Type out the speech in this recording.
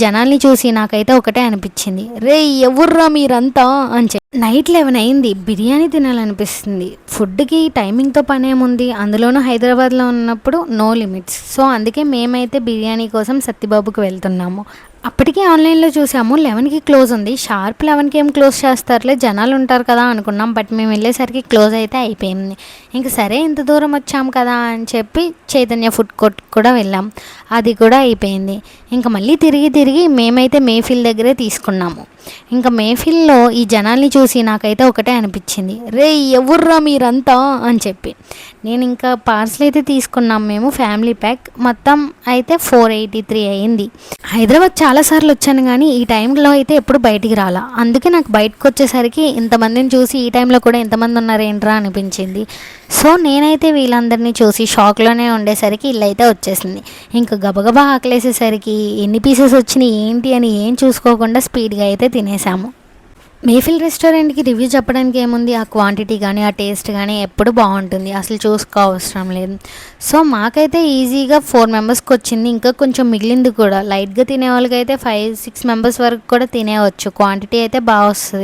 జనాల్ని చూసి నాకైతే ఒకటే అనిపించింది, రే ఎవర్రా మీరంతా అని చెప్పి. నైట్ 11 అయింది, బిర్యానీ తినాలనిపిస్తుంది. ఫుడ్కి టైమింగ్తో పనేముంది, అందులోనూ హైదరాబాద్లో ఉన్నప్పుడు నో లిమిట్స్. సో అందుకే మేమైతే బిర్యానీ కోసం సత్తిబాబుకి వెళ్తున్నాము. అప్పటికే ఆన్లైన్లో చూసాము 11కి క్లోజ్ ఉంది. షార్ప్ 11కి ఏం క్లోజ్ చేస్తారులే, జనాలు ఉంటారు కదా అనుకున్నాం. బట్ మేము వెళ్ళేసరికి క్లోజ్ అయితే అయిపోయింది. ఇంక సరే ఇంత దూరం వచ్చాం కదా అని చెప్పి చైతన్య ఫుడ్ కోర్ట్ కూడా వెళ్ళాం. అది కూడా అయిపోయింది. ఇంకా మళ్ళీ తిరిగి మేమైతే మేఫిల్ దగ్గరే తీసుకున్నాము. ఇంకా మేఫిల్లో ఈ జనాల్ని చూసి నాకైతే ఒకటే అనిపించింది, రే ఎవర్రా మీరంతా అని చెప్పి. నేను ఇంకా పార్సల్ అయితే తీసుకున్నాం మేము, ఫ్యామిలీ ప్యాక్. మొత్తం అయితే 483 అయింది. హైదరాబాద్ చాలాసార్లు వచ్చాను కానీ ఈ టైంలో అయితే ఎప్పుడు బయటికి రాలా. అందుకే నాకు బయటకు వచ్చేసరికి ఇంతమందిని చూసి ఈ టైంలో కూడా ఎంతమంది ఉన్నారేంట్రా అనిపించింది. సో నేనైతే వీళ్ళందరినీ చూసి షాక్లోనే ఉండేసరికి ఇల్లు అయితే వచ్చేసింది. ఇంకా గబగబా ఆకలేసేసరికి ఎన్ని పీసెస్ వచ్చినాయి ఏంటి అని ఏం చూసుకోకుండా స్పీడ్గా అయితే తినేసాము. మేఫిల్ రెస్టారెంట్కి రివ్యూ చెప్పడానికి ఏముంది, ఆ క్వాంటిటీ కానీ ఆ టేస్ట్ కానీ ఎప్పుడు బాగుంటుంది, అసలు చూసుకో అవసరం లేదు. సో మాకైతే ఈజీగా 4 మెంబర్స్కి వచ్చింది. ఇంకా కొంచెం మిగిలింది కూడా. లైట్గా తినే వాళ్ళకైతే 5-6 మెంబర్స్ వరకు కూడా తినేవచ్చు. క్వాంటిటీ అయితే బాగా వస్తుంది.